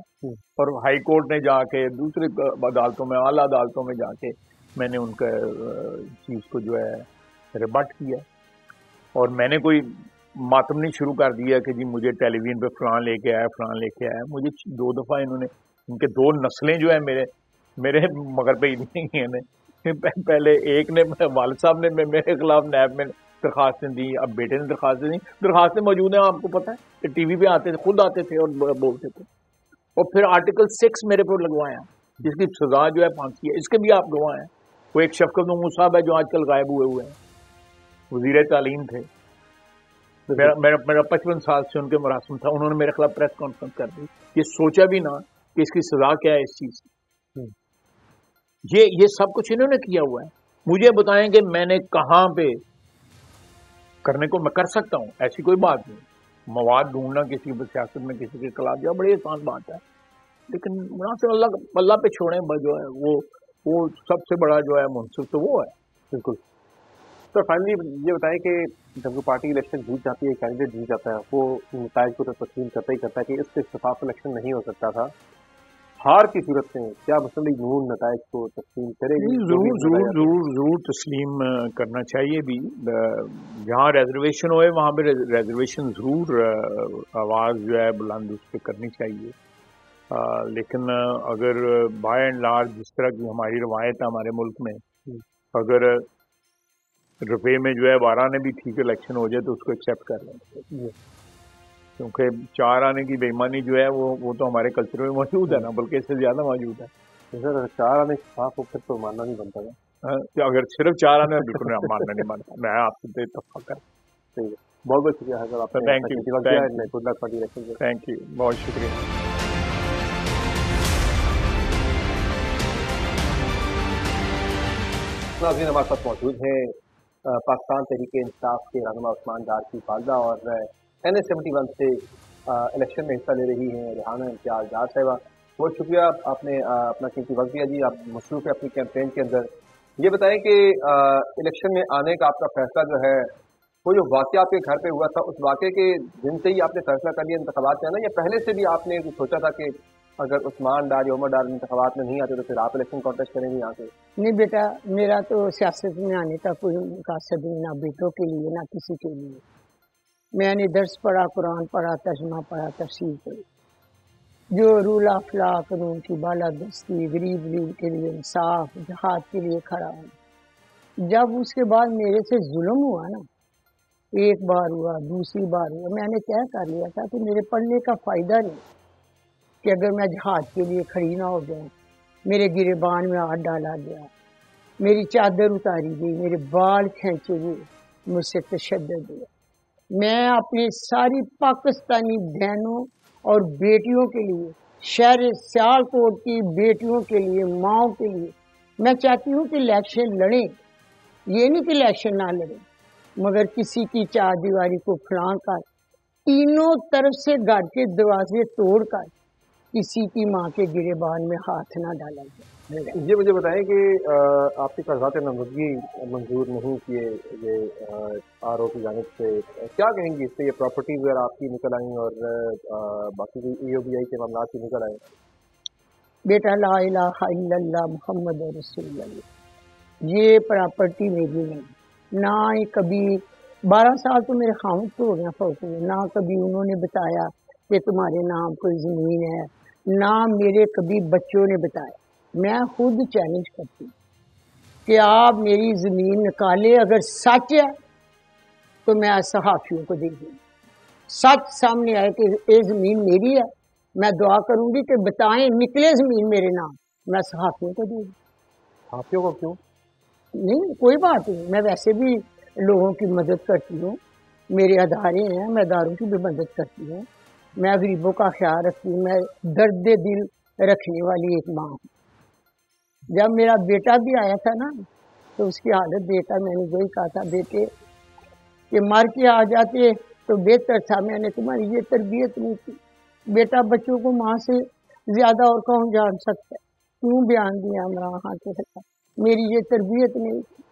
और हाई कोर्ट ने जाके, दूसरी अदालतों में, आला अदालतों में जाके मैंने उनका चीज़ को जो है रिबट किया। और मैंने कोई मातम नहीं शुरू कर दिया कि जी मुझे टेलीविजन पे फलां लेके आया, फलां लेके आया। मुझे 2 दफ़ा इन्होंने, इनके 2 नस्लें जो है मेरे मगर पे नहीं है। पहले एक ने, वालिद साहब ने मेरे खिलाफ नैब में दरखास्तें दी, अब बेटे ने दरखास्तें दी। दरखास्तें मौजूद हैं, आपको पता है कि टीवी पे आते थे, खुद आते थे और बोलते थे। और फिर आर्टिकल 6 मेरे पर लगवाया, जिसकी सजा जो है फांसी है। इसके भी आप गवाह हैं। वो एक शफकत महमूद साहब है जो आजकल गायब हुए हैं, वजीर तालीम थे। मेरा 55 साल से उनके मुरासम था, उन्होंने मेरे खिलाफ प्रेस कॉन्फ्रेंस कर दी। ये सोचा भी ना कि इसकी सजा क्या है इस चीज की। ये सब कुछ इन्होंने किया हुआ है। मुझे बताएं कि मैंने कहां पे करने को मैं कर सकता हूं, ऐसी कोई बात नहीं। मवाद ढूंढना किसी सियासत में किसी के खिलाफ जो बड़ी आसान बात है, लेकिन मुनासिब अल्लाह पे छोड़ें। जो है वो सबसे बड़ा जो है मुनसिफ तो वो है। बिल्कुल। तो फाइनली ये बताएं कि जब वो पार्टी इलेक्शन जीत जाती है, कैंडिडेट जीत जाता है, वो नताइज को तो तस्लीम करता ही करता है कि इससे शफाफ इलेक्शन नहीं हो सकता था। हार की सूरत में क्या मुस्लिम नून नताइज को तस्लीम करेगी? जरूर तस्लीम करना चाहिए भी। जहाँ रिजर्वेशन होए वहाँ पे रिजर्वेशन जरूर आवाज़ जो है बुलंद उस पर करनी चाहिए। लेकिन अगर बाय एंड लार्ज जिस तरह की हमारी रवायत है हमारे मुल्क में, अगर रुपये में जो है 12 ने भी ठीक इलेक्शन हो जाए तो उसको एक्सेप्ट कर लेंगे, क्योंकि 4 आने की बेईमानी जो है वो तो हमारे कल्चर में मौजूद है ना, बल्कि इससे ज़्यादा मौजूद है। सर, 4 आने साफ हो फिर तो मानना नहीं बनता है। अगर सिर्फ 4 आने बिल्कुल मानना नहीं बनता। मैं आपसे इत्तेफाक कर। ठीक है, बहुत बहुत शुक्रिया है सर आपका। थैंक यू, बहुत शुक्रिया। नाज़रीन, हमारे साथ मौजूद है पाकिस्तान तहरीक-ए-इंसाफ के रहनुमा उस्मान डार की वालदा और NA-71 से इलेक्शन में हिस्सा ले रही हैं रेहाना इम्तियाज़ डार साहिबा। बहुत शुक्रिया, आपने अपना कीमती वक्त दिया जी। आप मसरूफ़ है अपनी कैंपेन के अंदर। ये बताएं कि इलेक्शन में आने का आपका फैसला जो है, वो जो वाक़या आपके घर पे हुआ था, उस वाक़े के दिन से ही आपने फैसला कर लिया इंतख़ाबात में आना, या पहले से भी आपने सोचा था कि अगर उस्मान डार या उमर डार इंतख़ाबात में नहीं आते तो फिर आप इलेक्शन कॉन्टेस्ट करेंगे यहाँ से? नहीं बेटा, मेरा तो सियासत में आने का कोई मकसद नहीं, ना बेटों के लिए ना किसी के लिए। मैंने दर्स पढ़ा, कुरान पढ़ा, तर्जुमा पढ़ा, तफसीर पढ़ी। जो रूल अफला कानून की बालादस्ती, गरीब के लिए इंसाफ, जहाद के लिए खड़ा हूँ। जब उसके बाद मेरे से जुल्म हुआ ना, एक बार हुआ, दूसरी बार हुआ, मैंने तय कर लिया था कि मेरे पढ़ने का फ़ायदा नहीं कि अगर मैं जहाद के लिए खड़ी ना हो जाऊँ। मेरे गिरेबान में हाथ डाला गया, मेरी चादर उतारी गई, मेरे बाल खींचे गए, मुझसे तशद्दुद हुआ। मैं अपनी सारी पाकिस्तानी बहनों और बेटियों के लिए, शहर सियालकोट की बेटियों के लिए, माँओं के लिए मैं चाहती हूँ कि इलेक्शन लड़ें। ये नहीं कि इलेक्शन ना लड़ें, मगर किसी की चारदीवारी को फलां कर, तीनों तरफ से घर के दरवाजे तोड़कर किसी की माँ के गिरेबान में हाथ ना डाला जाए। ये मुझे बताएं कि आपकी कागजात नामजदगी मंजूर नहीं किए ये आरओ की जानिब से, क्या कहेंगी इससे? ये प्रॉपर्टी वगैरह आपकी निकल आई और बाकी कोई ईओबीआई के मामला भी निकल आए। बेटा ला इलाहा इल्लल्लाह मुहम्मद रसूलुल्लाह, ये प्रॉपर्टी मेरी नहीं, ना ही कभी 12 साल तो मेरे खामद को हो गया फौत हुए, ना कभी उन्होंने बताया कि तुम्हारे नाम कोई ज़मीन है, ना मेरे कभी बच्चों ने बताया। मैं खुद चैलेंज करती हूँ कि आप मेरी ज़मीन निकाले, अगर सच है तो मैं सहाफ़ियों को दे दूँ। सच सामने आए कि ये ज़मीन मेरी है, मैं दुआ करूँगी कि बताएं, निकले ज़मीन मेरे नाम, मैं सहाफ़ियों को दे दूँ। सहाफ़ियों को क्यों? नहीं, कोई बात नहीं, मैं वैसे भी लोगों की मदद करती हूँ, मेरे अदारे हैं, मैं अदारों की भी मदद करती हूँ, मैं गरीबों का ख्याल रखती हूँ, मैं दर्द दिल रखने वाली एक माँ हूँ। जब मेरा बेटा भी आया था ना, तो उसकी हालत देखकर मैंने वही कहा था, बेटे कि मर के आ जाते तो बेहतर था, मैंने तुम्हारी ये तरबियत नहीं की। बेटा, बच्चों को माँ से ज़्यादा और कौन जान सकता है, क्यों बयान दिया इमरान खान के खिलाफ, मेरी ये तरबियत नहीं थी।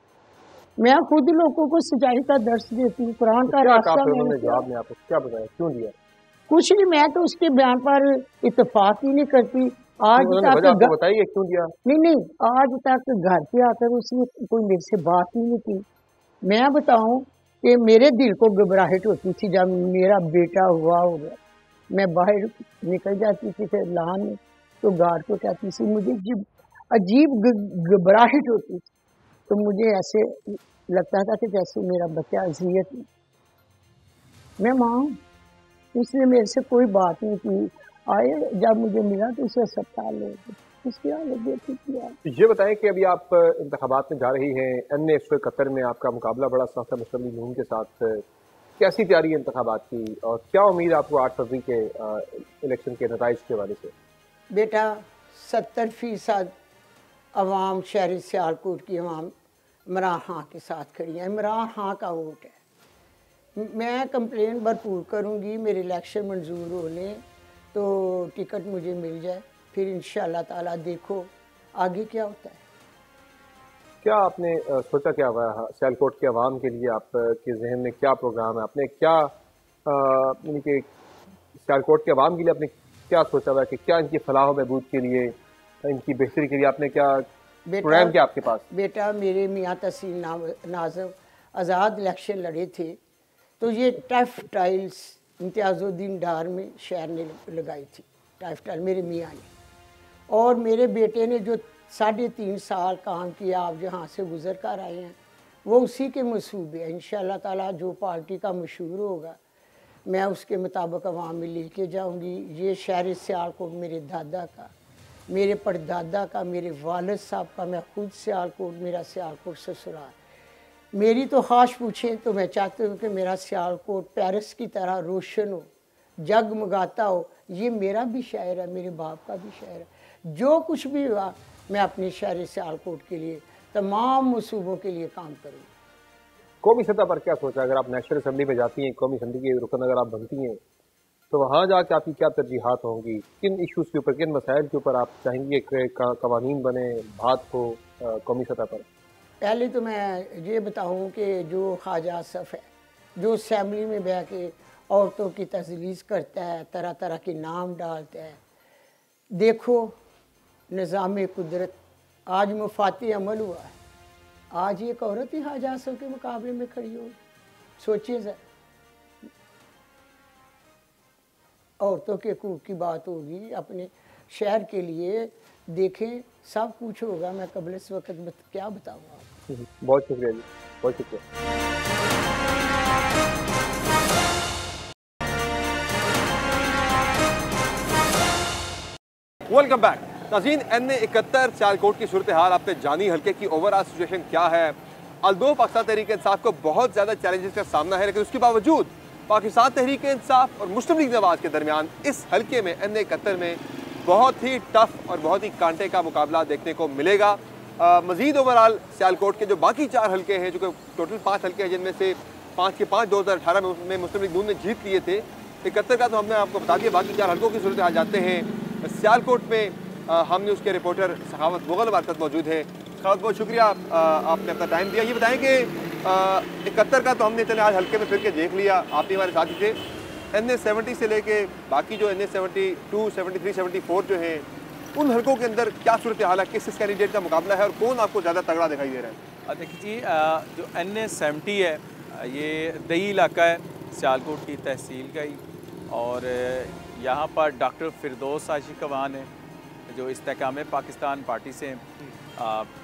मैं खुद लोगों को सच्चाई का दर्श देती हूँ, कुरान का रास्ता मैंने जवाब में आपको क्या बताया, क्यों दिया? कुछ नहीं, मैं तो उसके बयान पर इत्तेफाक ही नहीं करती। आज तक बताइए क्यों दिया? नहीं, आज तक घर पे आकर उसने कोई मेरे से बात ही नहीं की। मैं बताऊं कि मेरे दिल को घबराहट होती थी जब मेरा बेटा हुआ होगा, मैं बाहर निकल जाती थी फिर लान में, तो गार्ड को कहती थी, मुझे अजीब घबराहट होती थी, तो मुझे ऐसे लगता था कि जैसे मेरा बच्चा अजियत में। मैं माँ हूँ, उसने मेरे से कोई बात नहीं की। आए जब मुझे मिला तो उसे अस्पताल ले गए, उसकी हालत देखी थी। ये बताएं कि अभी आप इंतखाबात में जा रही हैं, NA कतर में आपका मुकाबला बड़ा सख्त है मुस्लिम लीग के साथ, कैसी तैयारी है इंतखाबात की और क्या उम्मीद आपको 8 फरवरी के इलेक्शन के नताइज के हवाले से? बेटा, 70% अवाम शहर सियालकोट की अवाम इमरान खां के साथ खड़ी है, इमरान खां का वोट है। मैं कंप्लेन भरपूर करूँगी, मेरे इलेक्शन मंजूर होने तो टिकट मुझे मिल जाए, फिर इंशाल्लाह ताला देखो आगे क्या होता है। क्या आपने सोचा, क्या हुआ सियालकोट के अवाम के लिए आपके जहन में क्या प्रोग्राम है? आपने क्या यानी कि सियालकोट के अवाम के लिए आपने क्या सोचा हुआ कि क्या इनकी फलाह बहबूद के लिए, इनकी बेहतरी के लिए आपने क्या प्रोग्राम किया आपके पास? बेटा, मेरे मियाँ तहसील नाज़म आज़ाद इलेक्शन लड़े थे, तो ये टफ टाइल्स इम्तियाज़ुद्दीन डार में शहर ने लगाई थी, टफ टाइल मेरे मियाँ ने, और मेरे बेटे ने जो 3.5 साल काम किया, आप जहाँ से गुजर कर आए हैं, वो उसी के मंसूबे है। इंशाल्लाह ताला जो पार्टी का मशहूर होगा मैं उसके मुताबिक अवाम में लेके जाऊंगी। ये शहर सियालकोट मेरे दादा का, मेरे परदादा का, मेरे वालिद साहब का, मैं खुद सियालकोट, मेरा सियालकोट ससुराल। मेरी तो ख्वाहिश पूछें तो मैं चाहती हूँ कि मेरा सियालकोट पेरिस की तरह रोशन हो, जगमगाता हो। ये मेरा भी शहर है, मेरे बाप का भी शहर है। जो कुछ भी हुआ मैं अपने शहर सियालकोट के लिए, तमाम सूबों के लिए काम करूँगी। कौमी सतह पर क्या सोचा? अगर आप नेशनल असम्बली में जाती हैं, कौमी असम्बली की रुकन अगर आप बनती हैं, तो वहाँ जाके आपकी क्या तरजीहात होंगी? किन इशूज़ के ऊपर, किन मसाइल के ऊपर आप चाहेंगे कि कवानीन बने, बात हो कौमी सतह पर? पहले तो मैं ये बताऊँ कि जो ख्वाजा आसफ है, जो असम्बली में बैठ के औरतों की तजलीस करता है, तरह तरह के नाम डालता है, देखो निज़ाम कुदरत आज मुफाती अमल हुआ है। आज एक औरत ही ख्वाजा आसफ के मुकाबले में खड़ी हो, सोचिए सर। औरतों के हकूक़ की बात होगी, अपने शहर के लिए देखें, सब कुछ होगा। मैं कबल इस वक्त क्या बताऊँगा। बहुत शुक्रिया जी, बहुत शुक्रिया। Welcome back. नाज़रीन, NA-71 सियालकोट की सूरत हाल आपने जानी, हल्के की ओवरऑल सिचुएशन क्या है। अल्दो पाकिस्तान तहरीक इंसाफ को बहुत ज़्यादा चैलेंजेस का सामना है, लेकिन उसके बावजूद पाकिस्तान तहरीक इंसाफ और मुस्लिम लीग नवाज के दरमियान इस हल्के में NA-71 में बहुत ही टफ और बहुत ही कांटे का मुकाबला देखने को मिलेगा। मज़ीद ओवरऑल सियालकोट के जो बाकी 4 हल्के हैं, जो कि टोटल 5 हल्के हैं, जिनमें से 5 के 5 2018 में मुस्लिम लीग नून ने जीत लिए थे। 71 का तो हमने आपको बता दिया। बाकी 4 हल्कों की सूरत हाल जानते हैं। सियालकोट में हम न्यूज़ के रिपोर्टर सखावत मुगल हमारे साथ मौजूद है। सखावत, बहुत शुक्रिया आपने अपना टाइम दिया। ये बताएं कि 71 का तो हमने चले आज हल्के में फिर के देख लिया, आप भी हमारे साथ ही थे। NA-70 से लेके बाकी जो NA-72, 73, 74 जो हैं, उन हल्कों के अंदर क्या सूरत हाल है, किस कैंडिडेट का मुकाबला है और कौन आपको ज़्यादा तगड़ा दिखाई दे रहा है? देखिए जी, जो NA-70 है ये दही इलाका है सियालकोट की तहसील का ही, और यहाँ पर डॉक्टर फिरदौस आशिक अवान है जो इस्तेकाम पाकिस्तान पार्टी से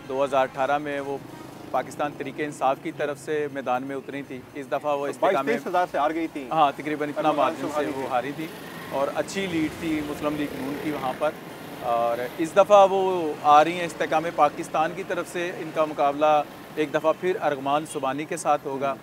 2018 में वो पाकिस्तान तरीके इंसाफ की तरफ से मैदान में उतरी थी। इस दफ़ा वो इस्तेकाम से हार गई थी। हाँ, तकरीबन इतना मार्जिन से वो हारी थी और अच्छी लीड थी मुस्लिम लीग नून की वहाँ पर। और इस दफ़ा वो आ रही हैं इस्तेकाम पाकिस्तान की तरफ से। इनका मुकाबला एक दफ़ा फिर अरगमान सुबानी के साथ होगा,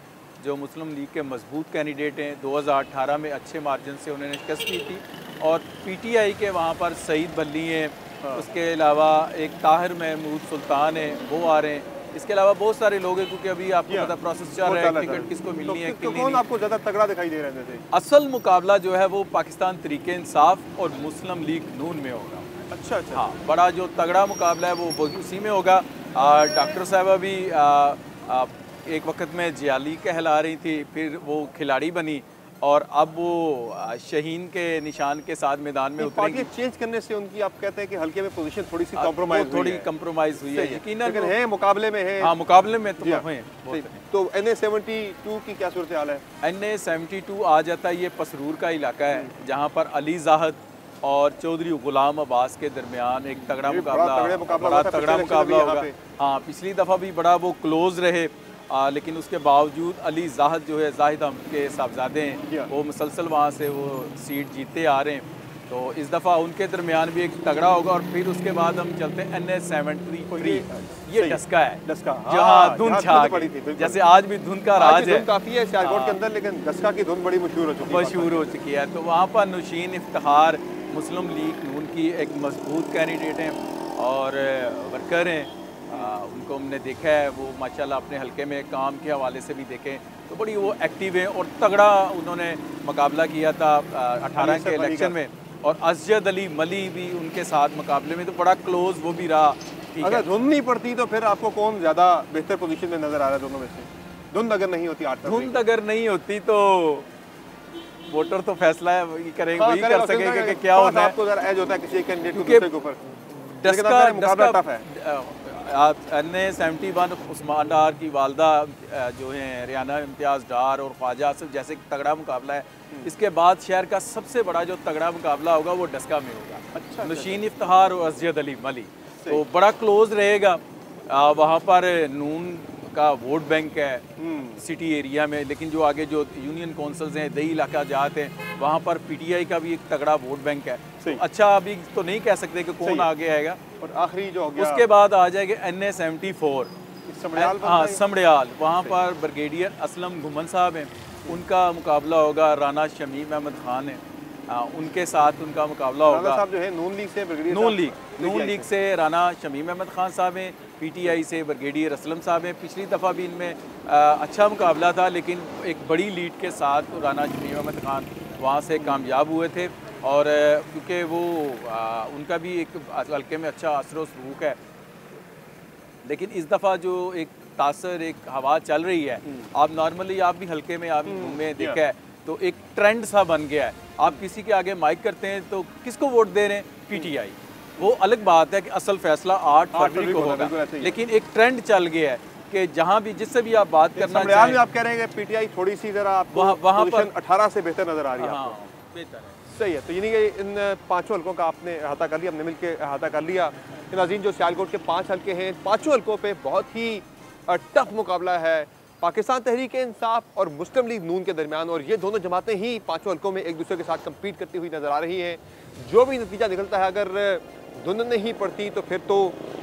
जो मुस्लिम लीग के मजबूत कैंडिडेट हैं। 2018 में अच्छे मार्जिन से उन्होंने शिकस्त की थी। और PTI के वहाँ पर सईद बल्ली हैं, उसके अलावा एक ताहिर महमूद सुल्तान है, वो आ रहे हैं। इसके अलावा बहुत सारे लोग हैं, क्योंकि अभी आपको पता प्रोसेस चल रहा है टिकट किसको मिलनी है। तो कौन आपको ज़्यादा तगड़ा दिखाई दे रहा है? असल मुकाबला जो है वो पाकिस्तान तरीके इंसाफ और मुस्लिम लीग नून में होगा। अच्छा। हाँ, बड़ा जो तगड़ा मुकाबला है वो उसी में होगा। डॉक्टर साहबा भी एक वक्त में जियाली कहला रही थी, फिर वो खिलाड़ी बनी और अब वो शहीन के निशान के साथ मैदान में उतरेंगी। चेंज करने से उनकी आप कहते हैं कि हल्के में पोजीशन थोड़ी सी कॉम्प्रोमाइज हुई है। यकीनन लेकिन है मुकाबले में है। हाँ, मुकाबले में तो हैं। तो NA-72 की क्या सूरत हाल है? NA-72 आ जाता है, ये पसरूर का इलाका है जहाँ पर अली जाहद और चौधरी गुलाम अब्बास के दरमियान एक तगड़ा मुकाबला होगा। हाँ, पिछली दफ़ा भी बड़ा वो क्लोज रहे, लेकिन उसके बावजूद अली जाहद जो है जाहिद अहमद के साहबजादे हैं, वो मुसलसल वहाँ से वो सीट जीतते आ रहे हैं। तो इस दफ़ा उनके दरमियान भी एक तगड़ा होगा। और फिर उसके बाद हम चलते हैं NA-73। ये डस्का है, जहाँ धुन छा गई, जैसे आज भी धुन का राज है। काफ़ी है सियालकोट के अंदर, लेकिन डस्का की धुन बड़ी मशहूर हो चुकी है। तो वहाँ पर नुशीन इफ्तिखार मुस्लिम लीग नून की एक मजबूत कैंडिडेट हैं और वर्कर हैं। उनको हमने देखा है, वो माशाल्लाह अपने हल्के में काम के हवाले से भी देखें तो बड़ी वो एक्टिव है और तगड़ा उन्होंने मुकाबला किया था 18 के इलेक्शन में। और असजद अली मली भी उनके साथ मुकाबले में तो बड़ा क्लोज वो भी रहा। अगर धुन नहीं पड़ती तो फिर आपको कौन ज़्यादा बेहतर पोजीशन में नजर आ रहा है दोनों में से? धुंध अगर नहीं होती, धुंध अगर नहीं होती तो वोटर तो फैसला करेंगे, वही कर सकेंगे कि क्या होना है। आपको ज़रा एज होता है किसी कैंडिडेट के ऊपर। NA-71 उस्मान डार की वालदा जो हैं रियाना इम्तियाज़ डार और ख्वाजा आसिफ जैसे तगड़ा मुकाबला है। इसके बाद शहर का सबसे बड़ा जो तगड़ा मुकाबला होगा वो डस्का में होगा। नुशीन इफ्तिखार और असजद अली मली, तो बड़ा क्लोज रहेगा। वहाँ पर नून का वोट बैंक है सिटी एरिया में, लेकिन जो आगे जो यूनियन काउंसिल्स हैं, दही इलाका जाते हैं, वहाँ पर PTI का भी एक तगड़ा वोट बैंक है। तो अच्छा अभी तो नहीं कह सकते कि कौन आगे आएगा। और आखिरी जो हो गया उसके बाद आ जाएगा NA-74 समड़ियाल। वहाँ पर ब्रिगेडियर असलम घुमन साहब हैं, उनका मुकाबला होगा। राना शमीम अहमद खान है, उनके साथ उनका मुकाबला होगा। साहब जो है नून लीग से राना शमीम अहमद खान साहब हैं, PTI से ब्रिगेडियर असलम साहब हैं। पिछली दफ़ा भी इनमें अच्छा मुकाबला था, लेकिन एक बड़ी लीड के साथ राना शमीम अहमद खान वहाँ से कामयाब हुए थे। और क्योंकि वो उनका भी एक हल्के में अच्छा असर सलूक है, लेकिन इस दफ़ा जो एक तासर एक हवा चल रही है, आप नॉर्मली आप भी हल्के में आप घूमे देखा है तो एक ट्रेंड सा बन गया है। आप किसी के आगे माइक करते हैं तो किसको वोट दे रहे हैं? PTI। वो अलग बात है कि असल फैसला 8 फरवरी को होगा, लेकिन एक ट्रेंड चल गया है कि जहाँ भी जिससे भी आप बात करना चाहें। आप कह रहे हैं कि PTI थोड़ी सी जरा वहाँ पर 18 से बेहतर नजर आ रही है। बेहतर है। सही है, तो यानी कि इन 5 हल्कों का आपने अहाता कर लिया, हमने मिलकर अहाता कर लिया। नाज़रीन, जो सियालकोट के 5 हल्के हैं, 5 हल्कों पे बहुत ही टफ मुकाबला है पाकिस्तान तहरीक इंसाफ और मुस्लिम लीग नून के दरमियान, और ये दोनों जमातें ही 5 हल्कों में एक दूसरे के साथ कम्पीट करती हुई नज़र आ रही हैं। जो भी नतीजा निकलता है, अगर धुंध नहीं पड़ती तो फिर तो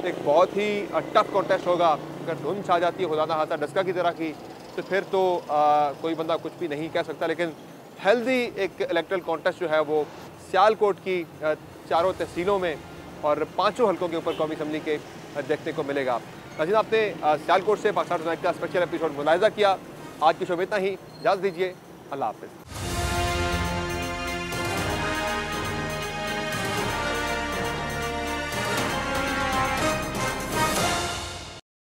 एक बहुत ही टफ कॉन्टेस्ट होगा। अगर धुंध छा जाती है खुदा ना खास्ता डस्का की तरह की, तो फिर तो कोई बंदा कुछ भी नहीं कह सकता। लेकिन हेल्दी एक इलेक्ट्रल कॉन्टेस्ट जो है वो सियालकोट की 4 तहसीलों में और 5 हल्कों के ऊपर कौमी असम्बली के देखने को मिलेगा। नाज़रीन, आपने सियालकोट से पाकिस्तान टुनाइट का स्पेशल एपिसोड मुलाहिजा किया। आज की शो में इतना ही, इजाज़त दीजिए, अल्लाह हाफ़िज़।